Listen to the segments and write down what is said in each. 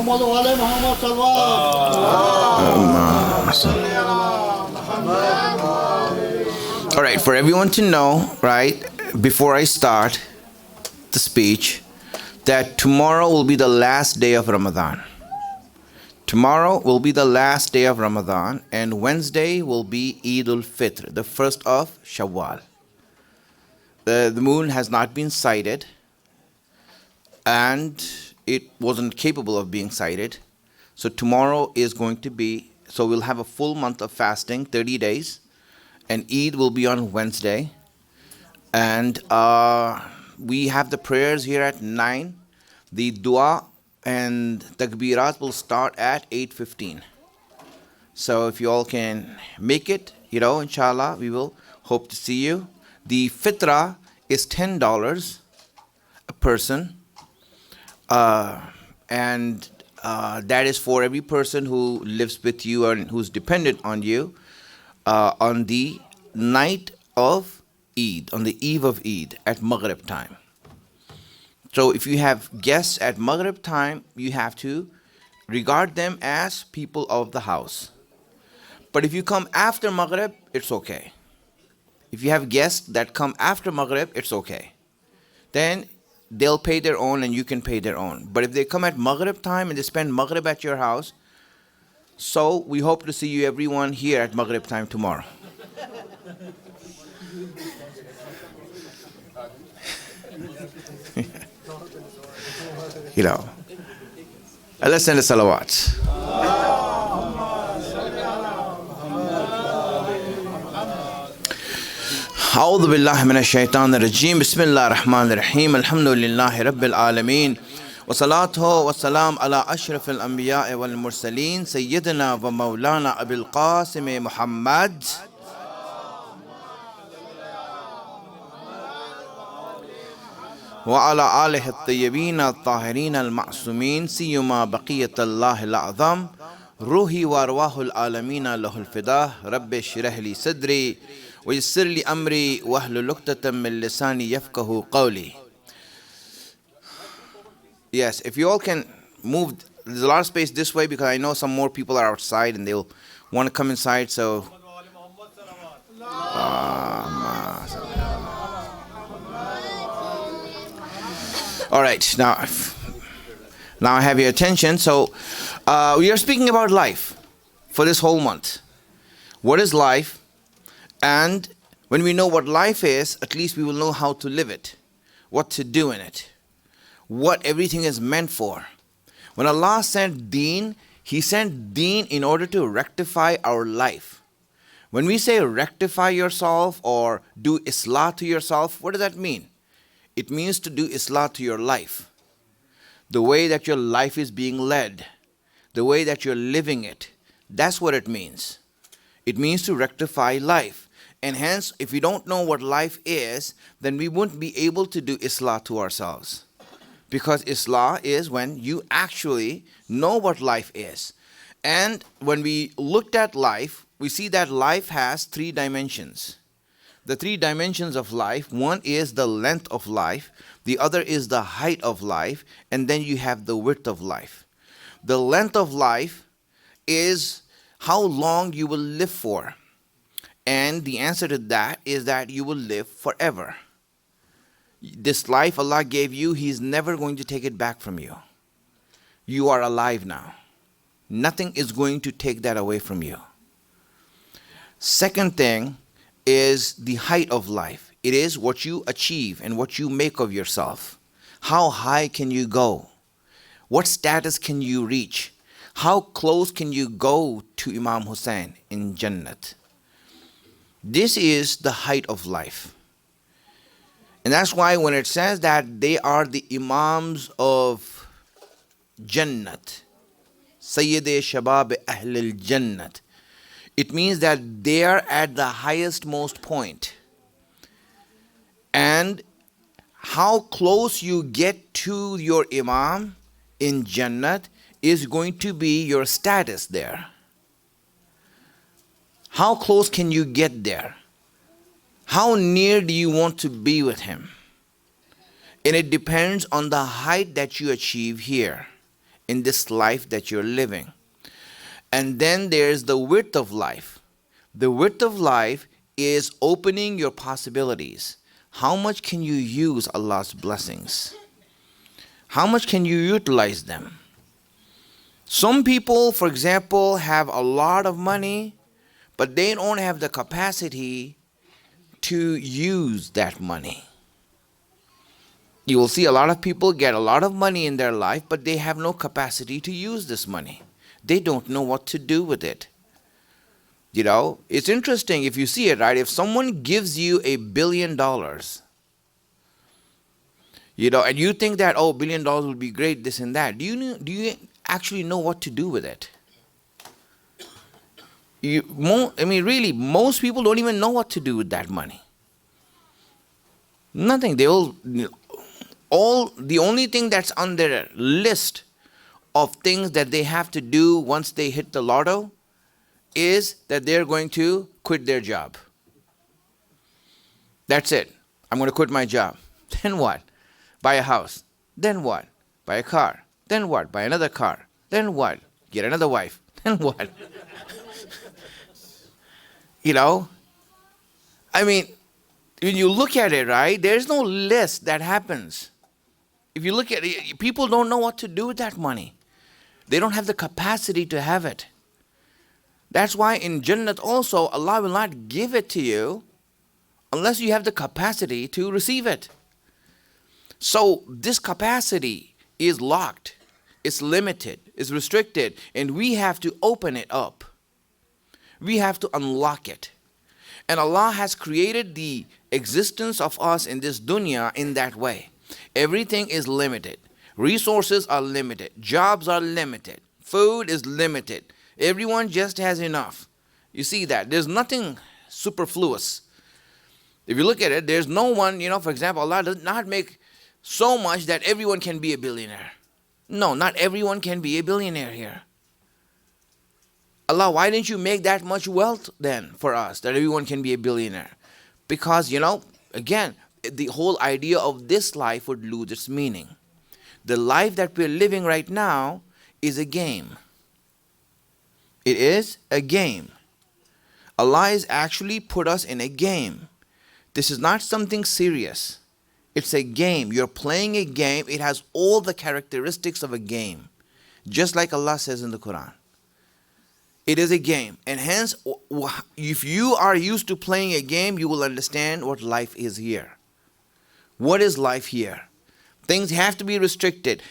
محمد وعلى محمد صلوات. All right, for everyone to know, right, before I start the speech, that tomorrow will be the last day of Ramadan. Tomorrow will be the last day of Ramadan, and Wednesday will be Eid al-Fitr, the first of Shawwal. The moon has not been sighted, and it wasn't capable of being sighted. So tomorrow is going to be, so we'll have a full month of fasting, 30 days, and Eid will be on Wednesday. And we have the prayers here at 9. The dua and takbirat will start at 8:15. So if you all can make it, inshallah, we will hope to see you. The fitra is $10 a person. And that is for every person who lives with you and who's dependent on you on the night of Eid, on the eve of Eid at Maghrib time. So if you have guests at Maghrib time, you have to regard them as people of the house. But if you come after Maghrib, it's okay. If you have guests that come after Maghrib, it's okay. Then they'll pay their own and you can pay their own. But if they come at Maghrib time and they spend Maghrib at your house, so we hope to see you everyone here at Maghrib time tomorrow. Let's send a salawat. أعوذ بالله من الشيطان الرجيم بسم الله الرحمن الرحيم الحمد لله رب العالمين وصلاته والسلام على أشرف الأنبياء والمرسلين سيدنا ومولانا أبي القاسم محمد وعلى آله الطيبين الطاهرين المعصومين سيما بقية الله الأعظم روحي وأرواح العالمين له الفداء رب اشرح لي صدري ويسر لي أمري واحلل عقدة من لساني يفقهوا قولي. Yes, if you all can move, there's a lot of space this way because I know some more people are outside and they'll want to come inside, so all right, now I have your attention. So we are speaking about life for this whole month. What is life? And when we know what life is, at least we will know how to live it, what to do in it, what everything is meant for. When Allah sent deen, He sent deen in order to rectify our life. When we say rectify yourself or do islah to yourself, what does that mean? It means to do islah to your life. The way that your life is being led, the way that you're living it, that's what it means. It means to rectify life. And hence, if we don't know what life is, then we won't be able to do islah to ourselves. Because islah is when you actually know what life is. And when we looked at life, we see that life has 3 dimensions. The 3 dimensions of life, one is the length of life, the other is the height of life, and then you have the width of life. The length of life is how long you will live for. And the answer to that is that you will live forever. This life Allah gave you, He's never going to take it back from you. You are alive now. Nothing is going to take that away from you. Second thing is the height of life. It is what you achieve and what you make of yourself. How high can you go? What status can you reach? How close can you go to Imam Hussein in Jannat? This is the height of life. And that's why when it says that they are the Imams of Jannat, Sayyid-e Shabab Ahlul Jannat, it means that they are at the highest most point. And how close you get to your Imam in Jannat is going to be your status there. How close can you get there? How near do you want to be with him? And it depends on the height that you achieve here. in this life that you're living. And then there's the width of life. The width of life is opening your possibilities. How much can you use Allah's blessings? How much can you utilize them? Some people, for example, have a lot of money, but they don't have the capacity to use that money. You will see a lot of people get a lot of money in their life, but they have no capacity to use this money. They don't know what to do with it. You know, it's interesting if you see it, right? If someone gives you $1 billion, you know, and you think that, oh, $1 billion will be great, this and that. Do you actually know what to do with it? Really, most people don't even know what to do with that money. Nothing. The only thing that's on their list of things that they have to do once they hit the lotto is that they're going to quit their job. That's it. I'm going to quit my job. Then what? Buy a house. Then what? Buy a car. Then what? Buy another car. Then what? Get another wife. Then what? You know? I mean, when you look at it, right, there's no list that happens. If you look at it, people don't know what to do with that money. They don't have the capacity to have it. That's why in Jannat also, Allah will not give it to you unless you have the capacity to receive it. So this capacity is locked, it's limited, it's restricted, and we have to open it up. We have to unlock it. And Allah has created the existence of us in this dunya in that way. Everything is limited. Resources are limited. Jobs are limited. Food is limited. Everyone just has enough. You see that. There's nothing superfluous. If you look at it, there's no one, for example, Allah does not make so much that everyone can be a billionaire. No, not everyone can be a billionaire here. Allah, why didn't you make that much wealth then for us, that everyone can be a billionaire? Because, again, the whole idea of this life would lose its meaning. The life that we're living right now is a game. It is a game. Allah has actually put us in a game. This is not something serious. It's a game. You're playing a game. It has all the characteristics of a game. Just like Allah says in the Quran. It is a game. And hence, if you are used to playing a game, you will understand what life is here. What is life here? Things have to be restricted.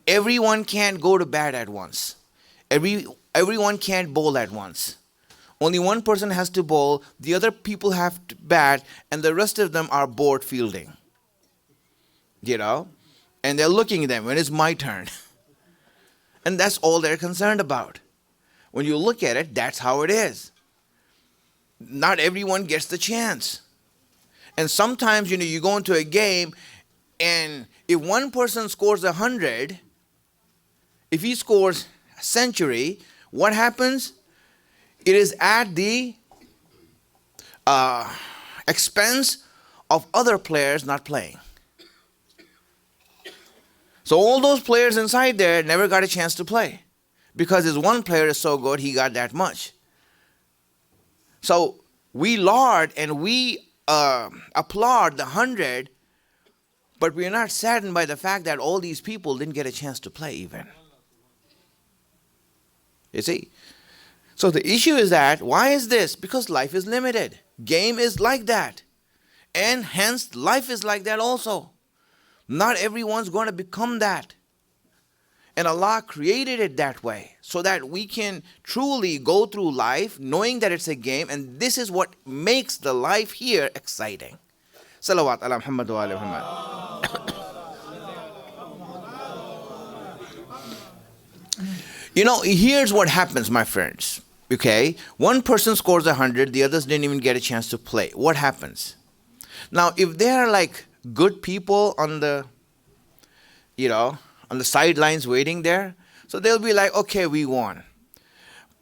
Everyone can't go to bed at once. Everyone can't bowl at once. Only one person has to bowl, the other people have to bat, and the rest of them are bored fielding. And they're looking at them when it's my turn. And that's all they're concerned about. When you look at it, that's how it is. Not everyone gets the chance. And sometimes, you go into a game, and if one person scores 100, if he scores a century, what happens? It is at the expense of other players not playing. So all those players inside there never got a chance to play. Because his one player is so good, he got that much. So we laud and we applaud the 100, but we're not saddened by the fact that all these people didn't get a chance to play even. You see? So the issue is that, why is this? Because life is limited. Game is like that. And hence, life is like that also. Not everyone's going to become that. And Allah created it that way so that we can truly go through life knowing that it's a game, and this is what makes the life here exciting. Salawat ala Muhammad wa ala Muhammad. Here's what happens, my friends. Okay? One person scores 100, the others didn't even get a chance to play. What happens? Now, if they are like good people on the, on the sidelines waiting there, so they'll be like, okay, we won.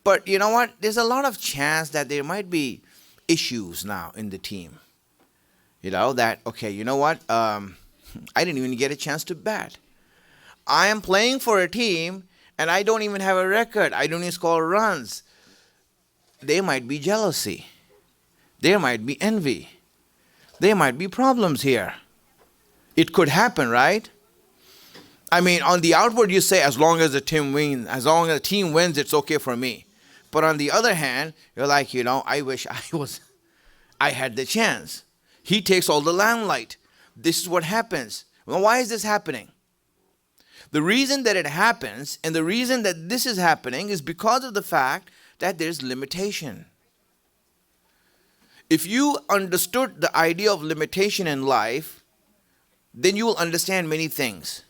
But you know what? There's a lot of chance that there might be issues now in the team. That, okay, you know what? I didn't even get a chance to bat. I am playing for a team and I don't even have a record. I don't even score runs. There might be jealousy. There might be envy. There might be problems here. It could happen, right? I mean, on the outward you say, as long as the team wins, as long as the team wins, it's okay for me. But on the other hand, you're like, I wish I had the chance. He takes all the limelight. This is what happens. Well, why is this happening? The reason that it happens and the reason that this is happening is because of the fact that there's limitation. If you understood the idea of limitation in life, then you will understand many things.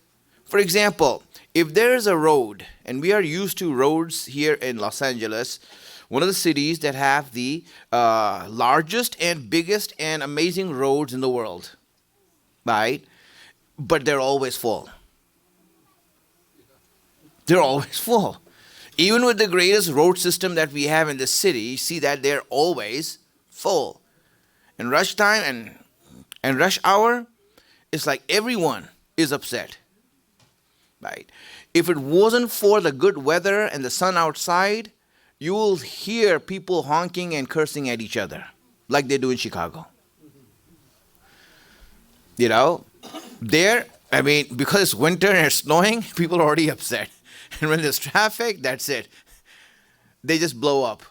For example, if there is a road, and we are used to roads here in Los Angeles, one of the cities that have the largest and biggest and amazing roads in the world, right? But they're always full. They're always full. Even with the greatest road system that we have in the city, you see that they're always full. In rush time and rush hour, it's like everyone is upset. Right? If it wasn't for the good weather and the sun outside, you will hear people honking and cursing at each other, like they do in Chicago. Because it's winter and it's snowing, people are already upset. And when there's traffic, that's it. They just blow up.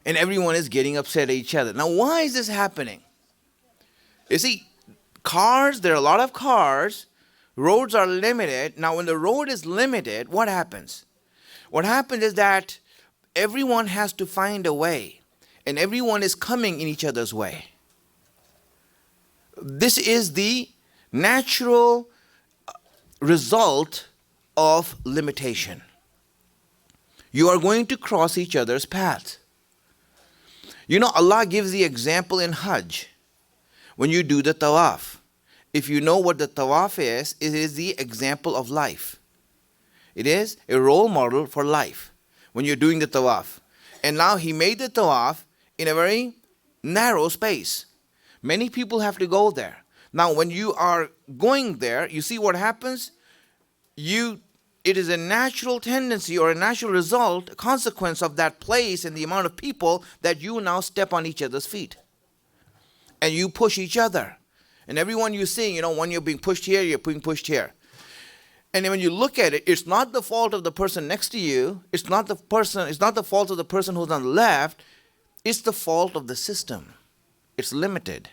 And everyone is getting upset at each other. Now, why is this happening? You see, there are a lot of cars. Roads are limited. Now, when the road is limited, what happens? What happens is that everyone has to find a way. And everyone is coming in each other's way. This is the natural result of limitation. You are going to cross each other's path. Allah gives the example in Hajj. When you do the tawaf, if you know what the tawaf is, it is the example of life. It is a role model for life when you're doing the tawaf. And now he made the tawaf in a very narrow space. Many people have to go there. Now, when you are going there, you see what happens? It is a natural tendency or a natural result, a consequence of that place and the amount of people that you now step on each other's feet. And you push each other. And everyone you're seeing, when you're being pushed here, you're being pushed here. And then when you look at it, it's not the fault of the person next to you. It's not the fault of the person who's on the left. It's the fault of the system. It's limited.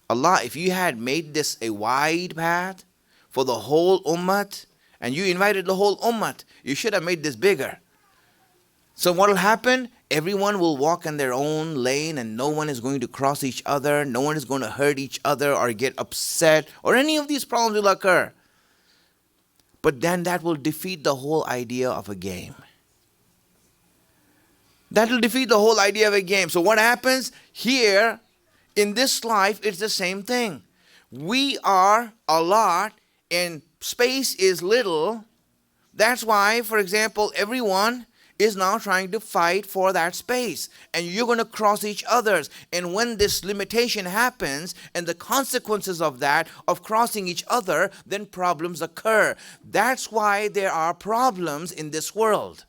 Allah, if you had made this a wide path for the whole ummah, and you invited the whole ummah, you should have made this bigger. So what will happen? Everyone will walk in their own lane and no one is going to cross each other. No one is going to hurt each other or get upset or any of these problems will occur. But then that will defeat the whole idea of a game. That will defeat the whole idea of a game. So what happens? Here, in this life, it's the same thing. We are a lot and space is little. That's why, for example, everyone is now trying to fight for that space. And you're going to cross each other's. And when this limitation happens and the consequences of that, of crossing each other, then problems occur. That's why there are problems in this world.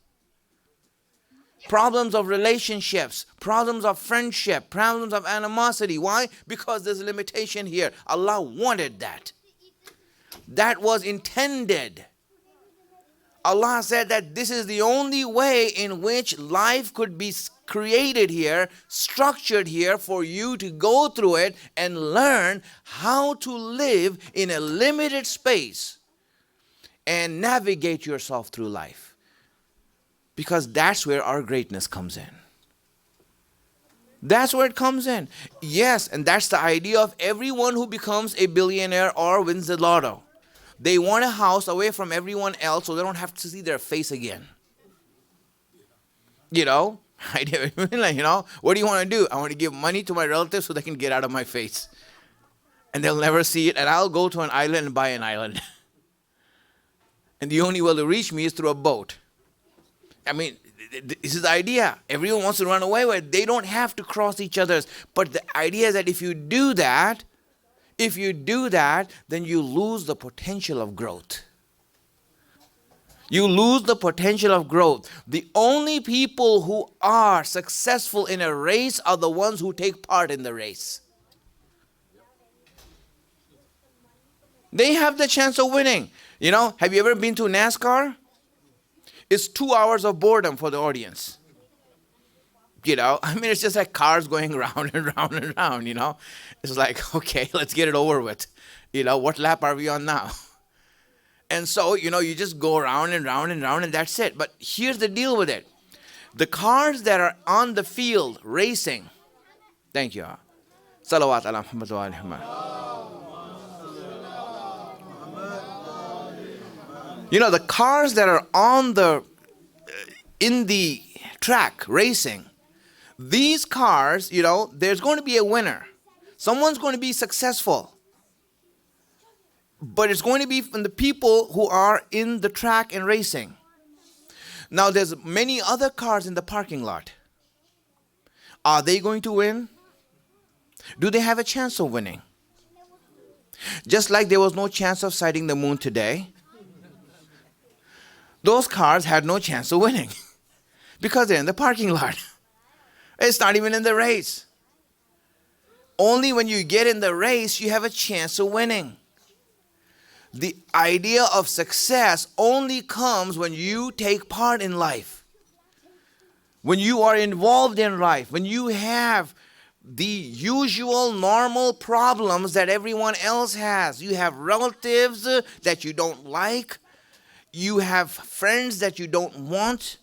Problems of relationships, problems of friendship, problems of animosity. Why? Because there's a limitation here. Allah wanted that. That was intended. Allah said that this is the only way in which life could be created here, structured here for you to go through it and learn how to live in a limited space and navigate yourself through life. Because that's where our greatness comes in. That's where it comes in. Yes, and that's the idea of everyone who becomes a billionaire or wins the lotto. They want a house away from everyone else so they don't have to see their face again. What do you want to do? I want to give money to my relatives so they can get out of my face. And they'll never see it. And I'll go to an island and buy an island. And the only way to reach me is through a boat. This is the idea. Everyone wants to run away with it. They don't have to cross each other's. But the idea is that if you do that, then you lose the potential of growth. You lose the potential of growth. The only people who are successful in a race are the ones who take part in the race. They have the chance of winning. Have you ever been to NASCAR? It's 2 hours of boredom for the audience. It's just like cars going round and round and round. It's like, okay, let's get it over with. What lap are we on now? And so, you just go round and round and round and that's it. But here's the deal with it. The cars that are on the field racing, thank you. Salawat ala Muhammad wa ali Muhammad. The cars that are in the track racing, these cars, there's going to be a winner. Someone's going to be successful. But it's going to be from the people who are in the track and racing. Now, there's many other cars in the parking lot. Are they going to win? Do they have a chance of winning? Just like there was no chance of sighting the moon today, those cars had no chance of winning because they're in the parking lot. It's not even in the race. Only when you get in the race, you have a chance of winning. The idea of success only comes when you take part in life. When you are involved in life. When you have the usual normal problems that everyone else has. You have relatives that you don't like. You have friends that you don't want.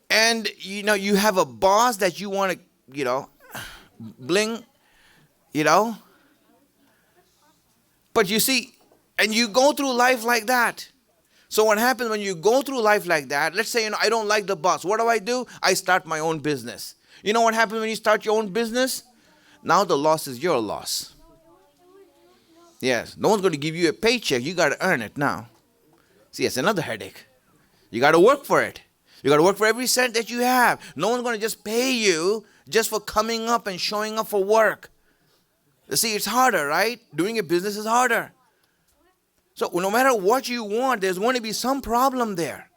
And, you have a boss that you want to, bling, But you see, and you go through life like that. So what happens when you go through life like that? Let's say, I don't like the boss. What do? I start my own business. You know what happens when you start your own business? Now the loss is your loss. Yes, no one's going to give you a paycheck. You got to earn it now. See, it's another headache. You got to work for it. You got to work for every cent that you have. No one's going to just pay you just for coming up and showing up for work. You see, it's harder, right? Doing a business is harder. So no matter what you want, there's going to be some problem there.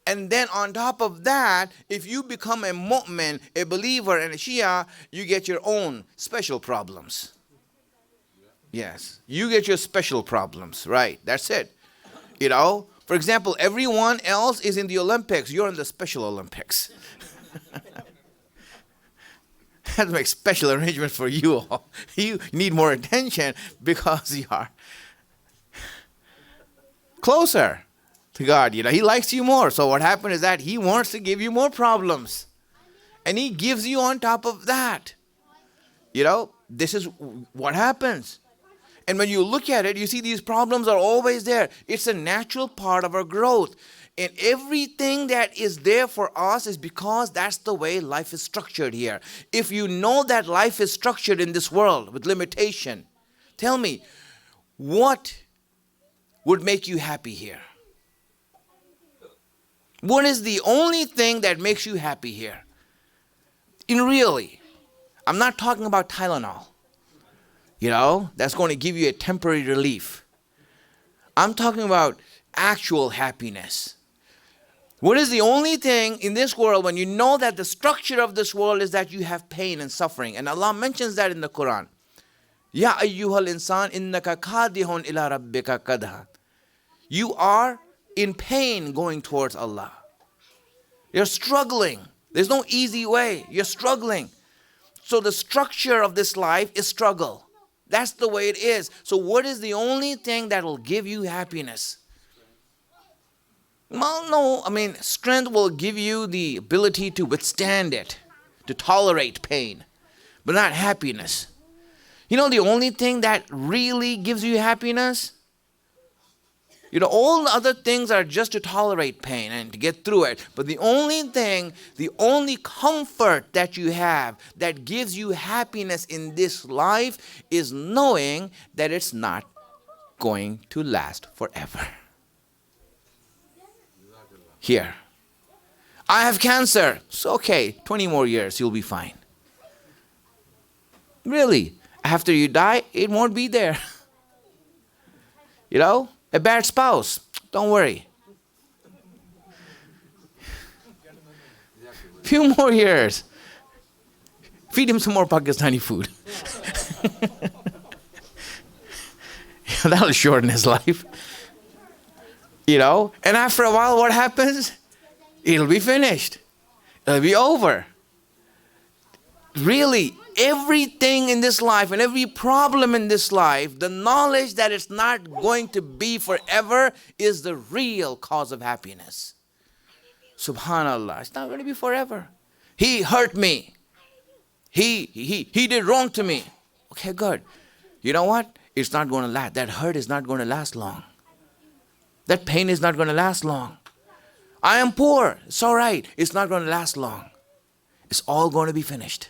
And then on top of that, if you become a mu'min, a believer, and a Shia, you get your own special problems. Yes, you get your special problems, right? That's it. For example, everyone else is in the Olympics. You're in the Special Olympics. Have to make special arrangements for you all. You need more attention because you are closer to God. He likes you more. So what happened is that he wants to give you more problems. And he gives you on top of that. This is what happens. And when you look at it, you see these problems are always there. It's a natural part of our growth. And everything that is there for us is because that's the way life is structured here. If you know that life is structured in this world with limitation, tell me, what would make you happy here? What is the only thing that makes you happy here? I'm not talking about Tylenol. That's going to give you a temporary relief. I'm talking about actual happiness. What is the only thing in this world when you know that the structure of this world is that you have pain and suffering? And Allah mentions that in the Quran. Ya ayyuhal insan innaka kadihun ila rabbika kadha. You are in pain going towards Allah. You're struggling. There's no easy way. You're struggling. So the structure of this life is struggle. That's the way it is. So what is the only thing that will give you happiness? Well, no, strength will give you the ability to withstand it, to tolerate pain, but not happiness. The only thing that really gives you happiness? All the other things are just to tolerate pain and to get through it. But the only thing, the only comfort that you have that gives you happiness in this life is knowing that it's not going to last forever. Here, I have cancer. It's okay, 20 more years, you'll be fine. Really, after you die, it won't be there. A bad spouse, don't worry. Few more years. Feed him some more Pakistani food. That'll shorten his life. And after a while, what happens? It'll be finished. It'll be over. Really, everything in this life and every problem in this life, the knowledge that it's not going to be forever is the real cause of happiness. Subhanallah, it's not going to be forever. He hurt me. He did wrong to me. Okay, good. You know what? It's not going to last. That hurt is not going to last long. That pain is not going to last long. I am poor. It's all right. It's not going to last long. It's all going to be finished.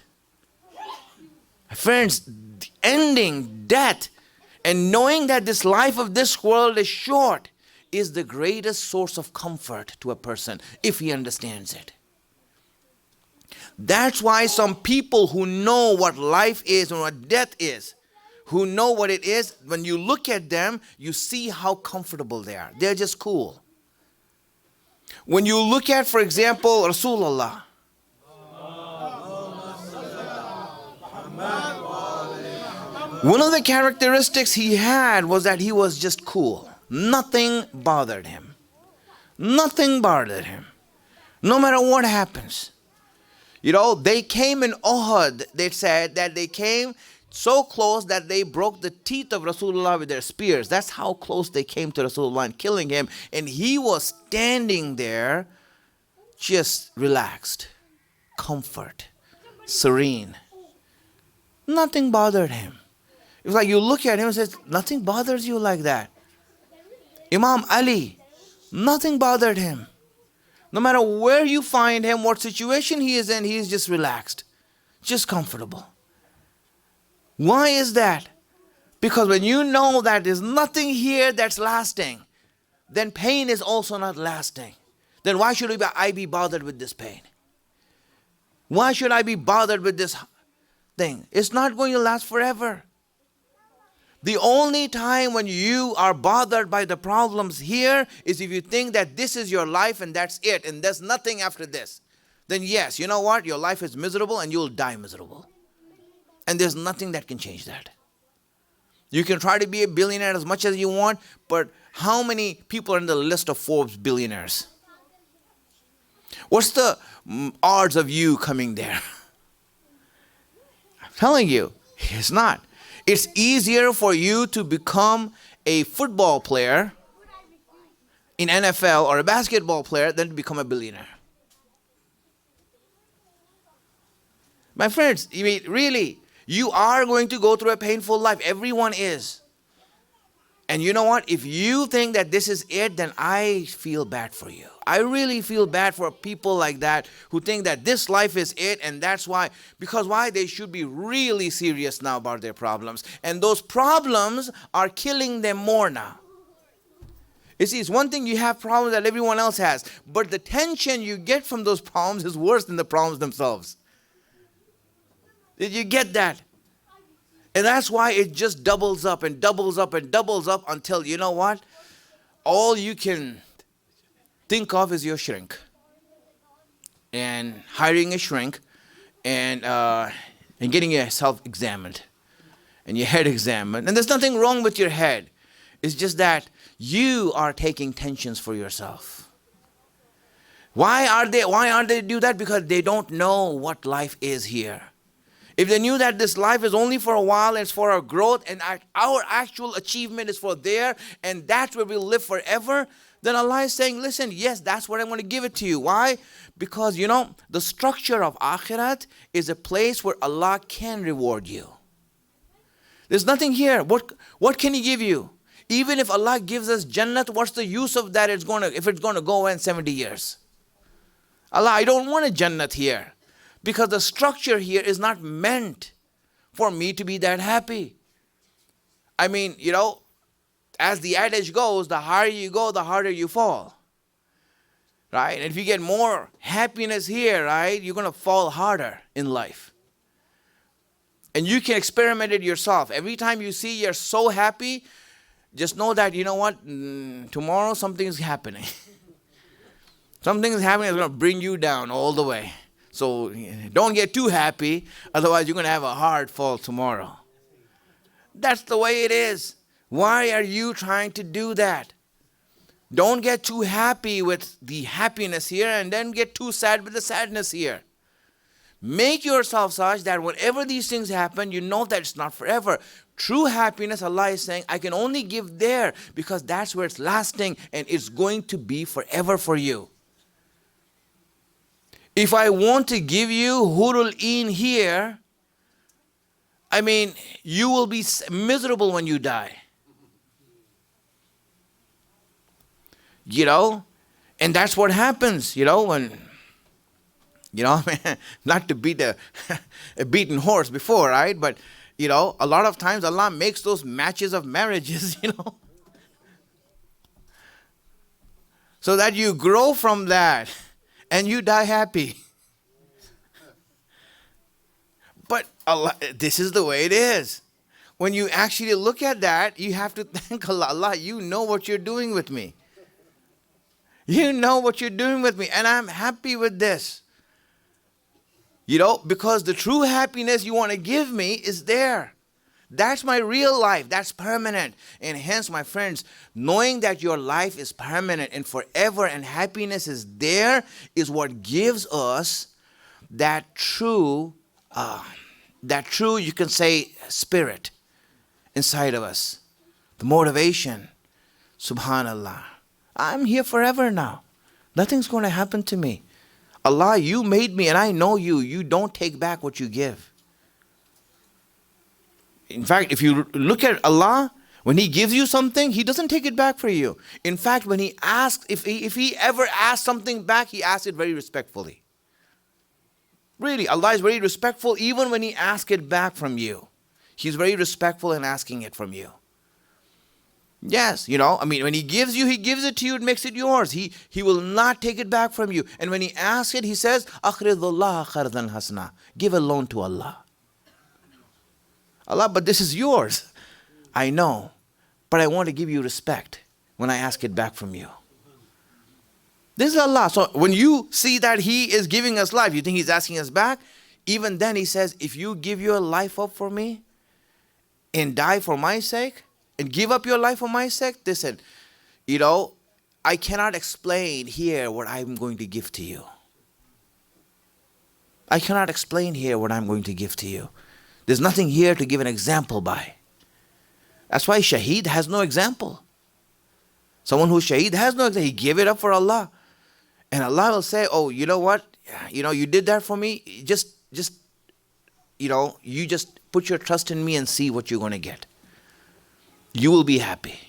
Friends, ending, death, and knowing that this life of this world is short is the greatest source of comfort to a person if he understands it. That's why some people who know what life is and what death is, who know what it is, when you look at them, you see how comfortable they are. They're just cool. When you look at, for example, Rasulullah, one of the characteristics he had was that he was just cool. Nothing bothered him. Nothing bothered him. No matter what happens. They came in Uhud. They said that they came so close that they broke the teeth of Rasulullah with their spears. That's how close they came to Rasulullah and killing him. And he was standing there just relaxed, comfort, serene. Nothing bothered him. It was like you look at him and says, nothing bothers you like that. Imam Ali, nothing bothered him. No matter where you find him, what situation he is in, he is just relaxed, just comfortable. Why is that? Because when you know that there's nothing here that's lasting, then pain is also not lasting. Then why should I be bothered with this pain? Why should I be bothered with this thing? It's not going to last forever. The only time when you are bothered by the problems here is if you think that this is your life and that's it and there's nothing after this. Then yes, you know what? Your life is miserable and you'll die miserable. And there's nothing that can change that. You can try to be a billionaire as much as you want, but how many people are in the list of Forbes billionaires? What's the odds of you coming there? I'm telling you, it's not. It's easier for you to become a football player in NFL or a basketball player than to become a billionaire. My friends, really, you are going to go through a painful life. Everyone is. And you know what? If you think that this is it, then I feel bad for you. I really feel bad for people like that who think that this life is it and that's why. Because why? They should be really serious now about their problems. And those problems are killing them more now. You see, it's one thing you have problems that everyone else has. But the tension you get from those problems is worse than the problems themselves. Did you get that? And that's why it just doubles up and doubles up and doubles up until, you know what? All you can think of is your shrink. And hiring a shrink and getting yourself examined. And your head examined. And there's nothing wrong with your head. It's just that you are taking tensions for yourself. Why are they do that? Because they don't know what life is here. If they knew that this life is only for a while and it's for our growth and our actual achievement is for there and that's where we'll live forever, then Allah is saying, listen, yes, that's what I'm going to give it to you. Why? Because, the structure of Akhirat is a place where Allah can reward you. There's nothing here. What can He give you? Even if Allah gives us Jannat, what's the use of that if it's going to go away in 70 years? Allah, I don't want a Jannat here. Because the structure here is not meant for me to be that happy. I mean, as the adage goes, the higher you go, the harder you fall. Right? And if you get more happiness here, right, you're going to fall harder in life. And you can experiment it yourself. Every time you see you're so happy, just know that, you know what, tomorrow something's happening. Something's happening that's going to bring you down all the way. So don't get too happy, otherwise you're going to have a hard fall tomorrow. That's the way it is. Why are you trying to do that? Don't get too happy with the happiness here and then get too sad with the sadness here. Make yourself such that whenever these things happen, you know that it's not forever. True happiness, Allah is saying, I can only give there because that's where it's lasting and it's going to be forever for you. If I want to give you Hurul Een here, I mean, you will be miserable when you die. You know, and that's what happens, you know, when, you know, not to beat a beaten horse before, right? But, you know, a lot of times Allah makes those matches of marriages, you know, so that you grow from that and you die happy. But Allah, this is the way it is. When you actually look at that, you have to thank Allah. Allah, you know what you're doing with me. You know what you're doing with me, and I'm happy with this. You know, because the true happiness you want to give me is there. That's my real life. That's permanent. And hence, my friends, knowing that your life is permanent and forever and happiness is there is what gives us that true, you can say, spirit inside of us. The motivation. Subhanallah. I'm here forever now. Nothing's going to happen to me. Allah, you made me and I know you. You don't take back what you give. In fact, if you look at Allah, when He gives you something, He doesn't take it back for you. In fact, when He asks, if he ever asks something back, He asks it very respectfully. Really, Allah is very respectful even when He asks it back from you. He's very respectful in asking it from you. Yes, you know, I mean, when He gives it to you, it makes it yours. He will not take it back from you. And when He asks it, He says, Akhridullah khardan hasna. Give a loan to Allah. Allah, but this is yours. I know, but I want to give you respect when I ask it back from you. This is Allah. So when you see that He is giving us life, you think He's asking us back? Even then He says, if you give your life up for me and die for my sake, and give up your life for my sake, listen, you know, I cannot explain here what I'm going to give to you. I cannot explain here what I'm going to give to you. There's nothing here to give an example by. That's why Shaheed has no example. Someone who's Shaheed has no example. He gave it up for Allah. And Allah will say, oh, you know what? You know, you did that for me. Just, you know, you just put your trust in me and see what you're going to get. You will be happy.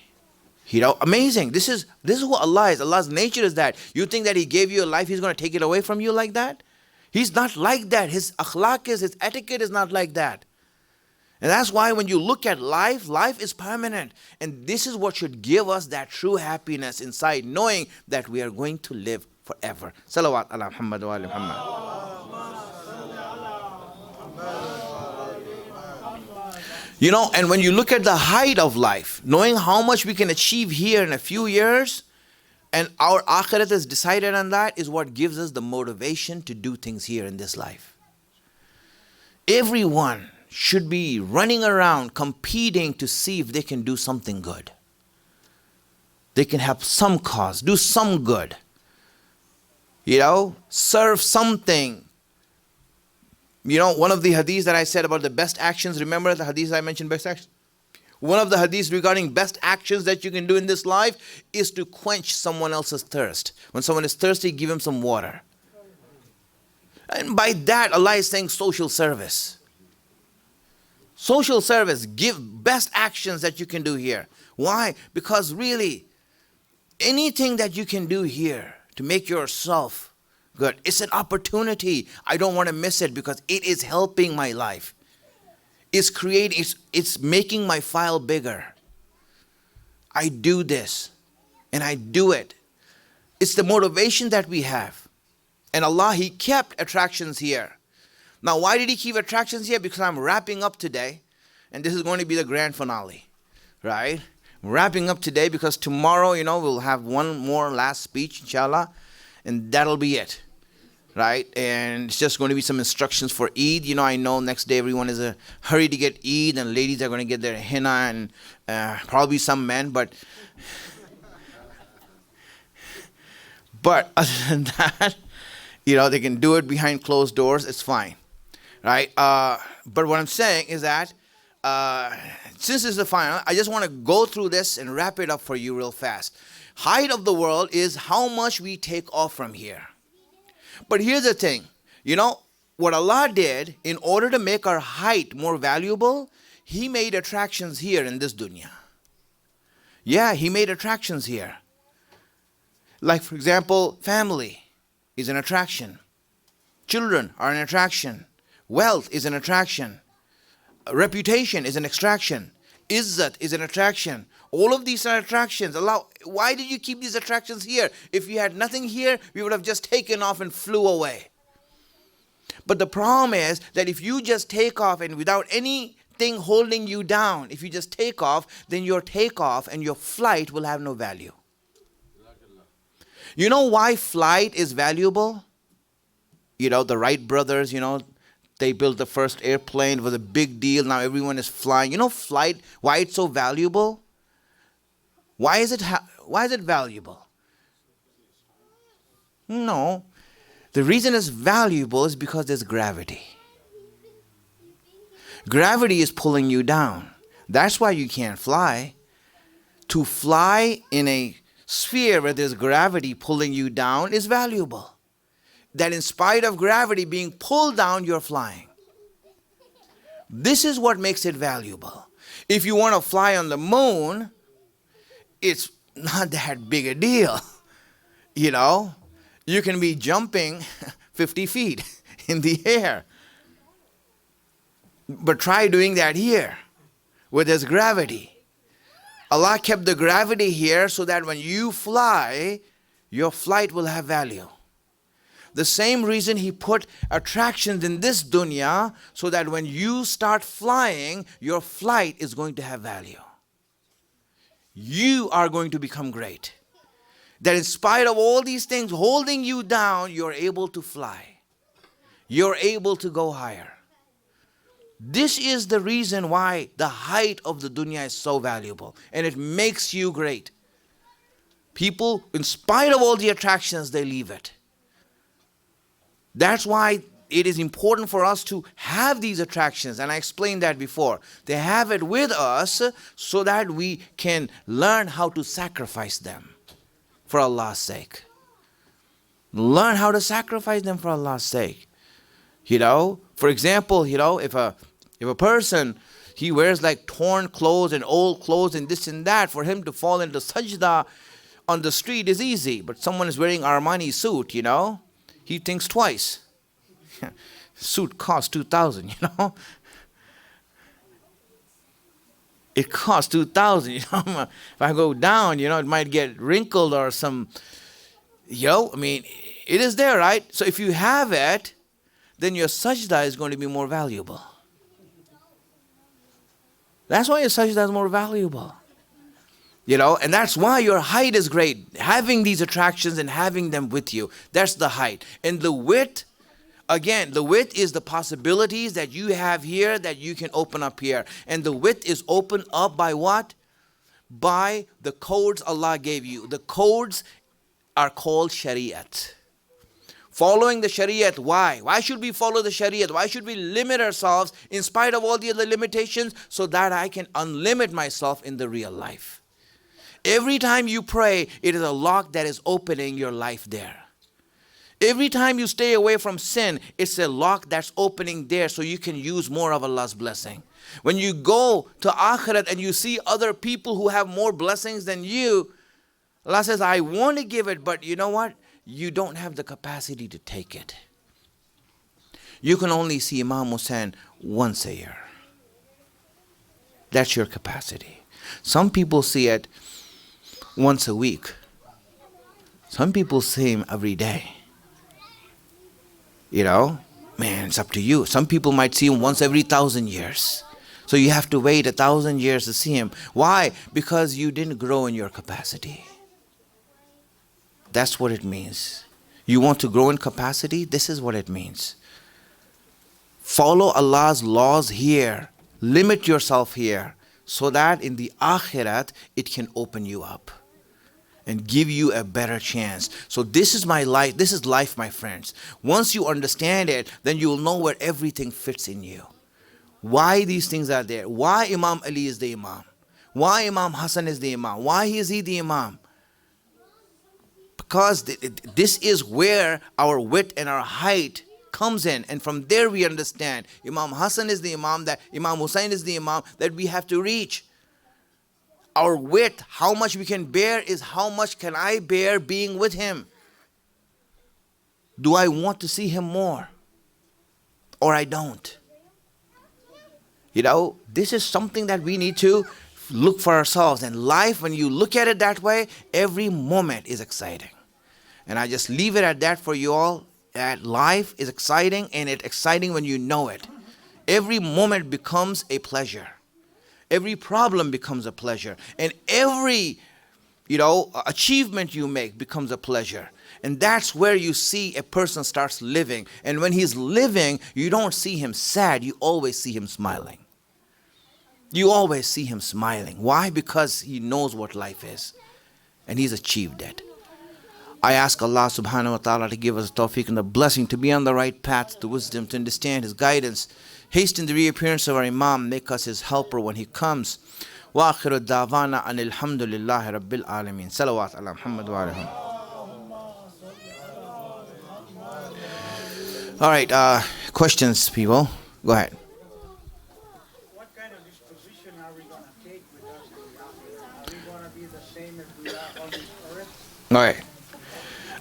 You know, amazing. This is who Allah is. Allah's nature is that. You think that He gave you a life, He's going to take it away from you like that? He's not like that. His akhlaq is, His etiquette is not like that. And that's why when you look at life, life is permanent. And this is what should give us that true happiness inside, knowing that we are going to live forever. Salawat ala Muhammad wa ala Muhammad. You know, and when you look at the height of life, knowing how much we can achieve here in a few years, and our akhirat is decided on that, is what gives us the motivation to do things here in this life. Everyone should be running around competing to see if they can do something good. They can have some cause, do some good. You know, serve something. You know, one of the hadiths that I said about the best actions, remember the hadith I mentioned, best actions? One of the hadiths regarding best actions that you can do in this life is to quench someone else's thirst. When someone is thirsty, give him some water. And by that, Allah is saying social service. Social service, give best actions that you can do here. Why? Because really, anything that you can do here to make yourself good, it's an opportunity. I don't want to miss it because it is helping my life. It's making my file bigger. I do this and I do it. It's the motivation that we have. And Allah, He kept attractions here. Now, why did He keep attractions here? Because I'm wrapping up today, and this is going to be the grand finale, right? I'm wrapping up today because tomorrow, you know, we'll have one more last speech, inshallah, and that'll be it. right? And it's just going to be some instructions for Eid. I know next day everyone is a hurry to get Eid, and ladies are going to get their henna, and probably some men, but other than that, they can do it behind closed doors. It's fine, right? But what I'm saying is that since this is the final, I just want to go through this and wrap it up for you real fast. Height of the world is how much we take off from here. But here's the thing, what Allah did in order to make our height more valuable, He made attractions here in this dunya. Yeah, He made attractions here. Like, for example, family is an attraction. Children are an attraction. Wealth is an attraction. Reputation is an attraction. Izzat is an attraction. All of these are attractions. Allah, why did you keep these attractions here? If you had nothing here, we would have just taken off and flew away. But the problem is that if you just take off and without anything holding you down, if you just take off, then your takeoff and your flight will have no value. You know why flight is valuable? The Wright brothers, they built the first airplane. It was a big deal. Now everyone is flying. Flight, why it's so valuable? Why is it valuable? No. The reason it's valuable is because there's gravity. Gravity is pulling you down. That's why you can't fly. To fly in a sphere where there's gravity pulling you down is valuable. That in spite of gravity being pulled down, you're flying. This is what makes it valuable. If you want to fly on the moon, it's not that big a deal. You can be jumping 50 feet in the air. But try doing that here, where there's gravity. Allah kept the gravity here so that when you fly, your flight will have value. The same reason He put attractions in this dunya, so that when you start flying, your flight is going to have value. You are going to become great. That in spite of all these things holding you down, you're able to fly. You're able to go higher. This is the reason why the height of the dunya is so valuable. And it makes you great. People, in spite of all the attractions, they leave it. That's why it is important for us to have these attractions. And I explained that before. They have it with us so that we can learn how to sacrifice them for Allah's sake. Learn how to sacrifice them for Allah's sake. For example, if a person, he wears like torn clothes and old clothes and this and that, for him to fall into sajda on the street is easy. But someone is wearing Armani suit, he thinks twice. Suit costs 2,000, It costs 2,000, If I go down, it might get wrinkled or some, it is there, right? So if you have it, then your sajda is going to be more valuable. That's why your sajda is more valuable. And that's why your height is great. Having these attractions and having them with you, that's the height. And the width, again, the width is the possibilities that you have here that you can open up here. And the width is opened up by what? By the codes Allah gave you. The codes are called Shariat. Following the Shariat, why? Why should we follow the Shariat? Why should we limit ourselves in spite of all the other limitations so that I can unlimit myself in the real life? Every time you pray, it is a lock that is opening your life there. Every time you stay away from sin, it's a lock that's opening there so you can use more of Allah's blessing. When you go to Akhirat and you see other people who have more blessings than you, Allah says, I want to give it, but you know what? You don't have the capacity to take it. You can only see Imam Hussain once a year. That's your capacity. Some people see it once a week. Some people see him every day. Man, it's up to you. Some people might see him once every 1,000 years. So you have to wait 1,000 years to see him. Why? Because you didn't grow in your capacity. That's what it means. You want to grow in capacity? This is what it means. Follow Allah's laws here. Limit yourself here so that in the akhirat it can open you up and give you a better chance. So this is my life. This is life, my friends. Once you understand it, then you will know where everything fits in you. Why these things are there. Why Imam Ali is the Imam. Why Imam Hassan is the Imam. Why is he the Imam? Because this is where our width and our height comes in, and from there we understand Imam Hassan is the Imam, that Imam Hussein is the Imam that we have to reach. Our width, how much we can bear, is how much can I bear being with him. Do I want to see him more, or I don't? This is something that we need to look for ourselves. And life, when you look at it that way, every moment is exciting. And I just leave it at that for you all. That life is exciting, and it's exciting when you know it. Every moment becomes a pleasure. Every problem becomes a pleasure. And every, achievement you make becomes a pleasure. And that's where you see a person starts living. And when he's living, you don't see him sad. You always see him smiling. You always see him smiling. Why? Because he knows what life is. And he's achieved it. I ask Allah subhanahu wa ta'ala to give us tawfiq and the blessing to be on the right path, the wisdom to understand His guidance. Hasten the reappearance of our Imam. Make us his helper when he comes. Wa akhiru da'wana anil hamdulillahi rabbil alameen. Salawat ala Muhammad wa alaihi. All right, questions, people. Go ahead. What kind of disposition are we going to take with us in the Akhirah? Are we going to be the same as we are on this earth? All right.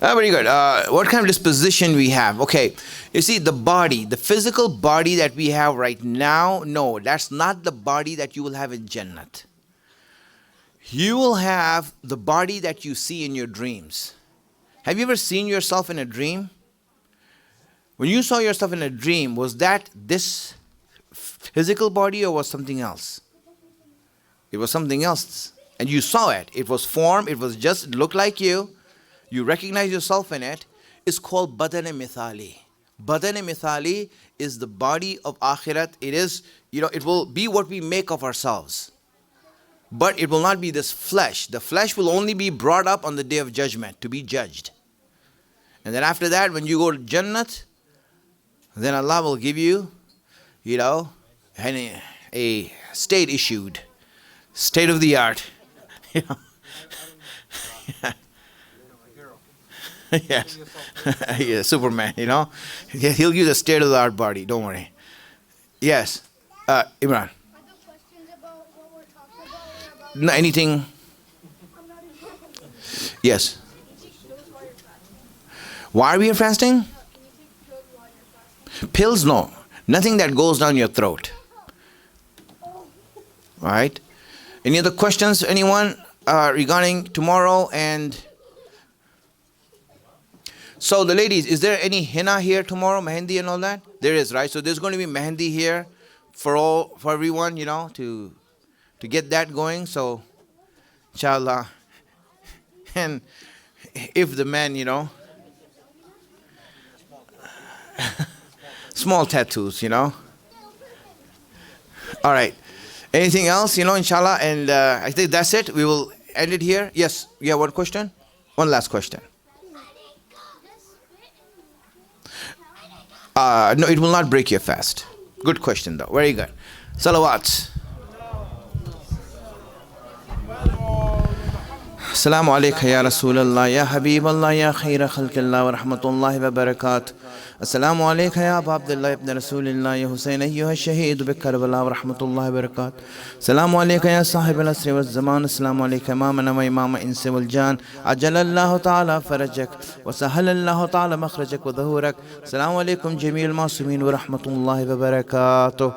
Very good. What kind of disposition we have? Okay. You see, the body, the physical body that we have right now, no, that's not the body that you will have in Jannat. You will have the body that you see in your dreams. Have you ever seen yourself in a dream? When you saw yourself in a dream, was that this physical body or was something else? It was something else. And you saw it. It was formed. It looked like you. You recognize yourself in it. It's called Badan-e Mithali. Badan-e Mithali is the body of Akhirat. It is, it will be what we make of ourselves. But it will not be this flesh. The flesh will only be brought up on the day of judgment to be judged. And then after that, when you go to Jannat, then Allah will give you, a state issued, state of the art. Yes. Yeah, Superman, He'll give you the state of the art body. Don't worry. Yes. Imran. Are the questions about what we're talking about? No, anything? Yes. Why are we fasting? Pills, no. Nothing that goes down your throat. All right. Any other questions, anyone, regarding tomorrow? And so the ladies, is there any henna here tomorrow, mehendi and all that? There is, right? So there's going to be mehendi here for everyone, to get that going. So, inshallah. And if the men, small tattoos, All right. Anything else, inshallah? And I think that's it. We will end it here. Yes, you have one question? One last question. No, it will not break your fast. Good question, though. Very good. Salawat. Assalamu alaikum ya Rasulallah, ya Habib Allah, ya Khaira khalqillah wa rahmatullahi wa barakatuh. Assalamu alaikum ya Abu Abdullah ibn Rasulillah, ya Hussein ayyuha shaheed bi Karbala wa rahmatullahi wa barakatuh. Assalamu alaikum ya Sahib al-Asri wa zaman. Assalamu alaikum Imamana wa Imam Insi wal Jan. Ajalallahu ta'ala farajak wa sahalallahu ta'ala makhrajak wa dhahurak. Assalamu alaikum Jameel Masumin wa rahmatullahi wa barakatuh.